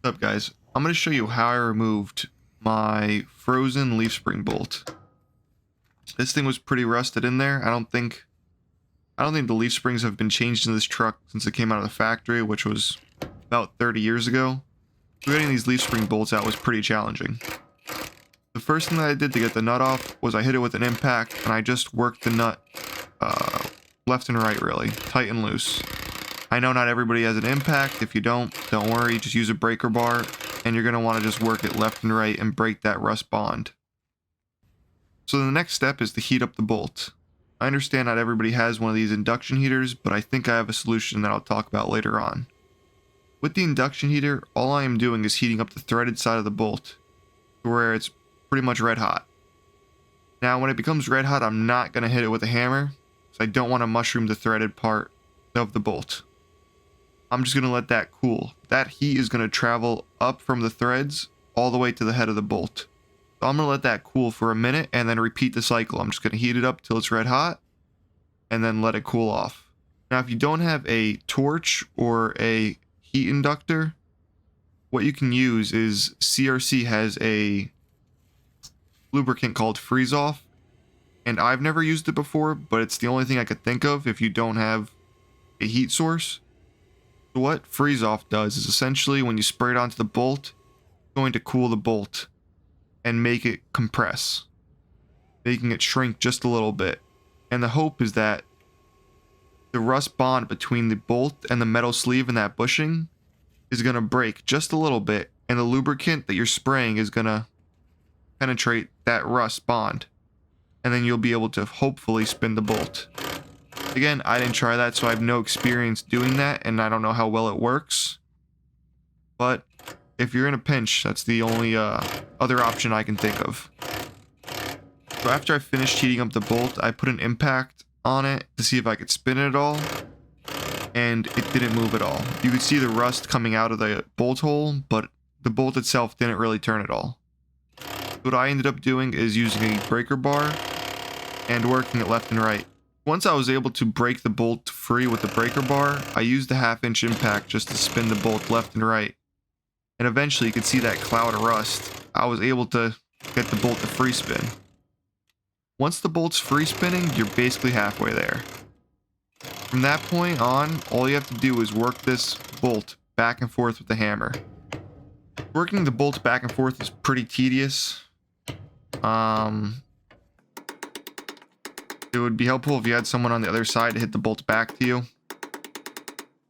What's up, guys? I'm going to show you how I removed my frozen leaf spring bolt. This thing was pretty rusted in there. I don't think the leaf springs have been changed in this truck since it came out of the factory, which was about 30 years ago. So getting these leaf spring bolts out was pretty challenging. The first thing that I did to get the nut off was I hit it with an impact, and I just worked the nut left and right, really, tight and loose. I know not everybody has an impact. If you don't worry, just use a breaker bar, and you're going to want to just work it left and right and break that rust bond. So the next step is to heat up the bolt. I understand not everybody has one of these induction heaters, but I think I have a solution that I'll talk about later on. With the induction heater, all I am doing is heating up the threaded side of the bolt to where it's pretty much red hot. Now when it becomes red hot, I'm not going to hit it with a hammer, because I don't want to mushroom the threaded part of the bolt. I'm just going to let that cool. That heat is going to travel up from the threads all the way to the head of the bolt. So I'm going to let that cool for a minute and then repeat the cycle. I'm just going to heat it up till it's red hot and then let it cool off. Now if you don't have a torch or a heat inductor, what you can use is CRC has a lubricant called Freeze Off, and I've never used it before, but it's the only thing I could think of if you don't have a heat source. So what Freeze Off does is essentially when you spray it onto the bolt, it's going to cool the bolt and make it compress, making it shrink just a little bit. And the hope is that the rust bond between the bolt and the metal sleeve in that bushing is going to break just a little bit, and the lubricant that you're spraying is going to penetrate that rust bond, and then you'll be able to hopefully spin the bolt. Again, I didn't try that, so I have no experience doing that, and I don't know how well it works. But if you're in a pinch, that's the only other option I can think of. So after I finished heating up the bolt, I put an impact on it to see if I could spin it at all, and it didn't move at all. You could see the rust coming out of the bolt hole, but the bolt itself didn't really turn at all. What I ended up doing is using a breaker bar and working it left and right. Once I was able to break the bolt free with the breaker bar, I used a 1/2-inch impact just to spin the bolt left and right. And eventually you could see that cloud of rust. I was able to get the bolt to free spin. Once the bolt's free spinning, you're basically halfway there. From that point on, all you have to do is work this bolt back and forth with the hammer. Working the bolt back and forth is pretty tedious. It would be helpful if you had someone on the other side to hit the bolt back to you.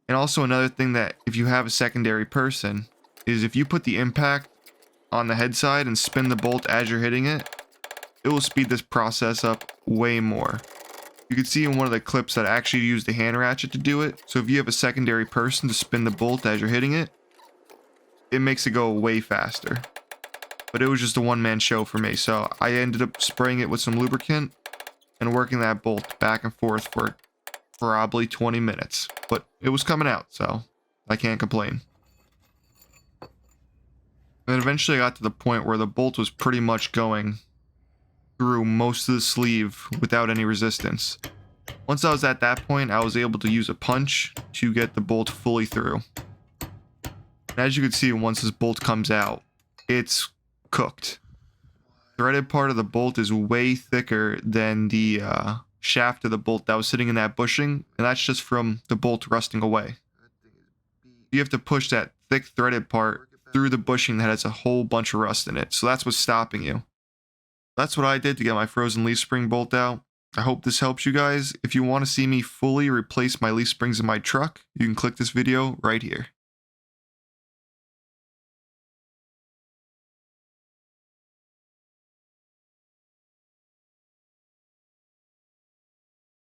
And also another thing that if you have a secondary person is if you put the impact on the head side and spin the bolt as you're hitting it, it will speed this process up way more. You can see in one of the clips that I actually used the hand ratchet to do it. So if you have a secondary person to spin the bolt as you're hitting it, it makes it go way faster. But it was just a one-man show for me, so I ended up spraying it with some lubricant and working that bolt back and forth for probably 20 minutes. But it was coming out, so I can't complain. And eventually I got to the point where the bolt was pretty much going through most of the sleeve without any resistance. Once I was at that point, I was able to use a punch to get the bolt fully through. And as you can see, once this bolt comes out, it's cooked. The threaded part of the bolt is way thicker than the shaft of the bolt that was sitting in that bushing, and that's just from the bolt rusting away. You have to push that thick threaded part through the bushing that has a whole bunch of rust in it, so that's what's stopping you. That's what I did to get my frozen leaf spring bolt out. I hope this helps you guys. If you want to see me fully replace my leaf springs in my truck, you can click this video right here.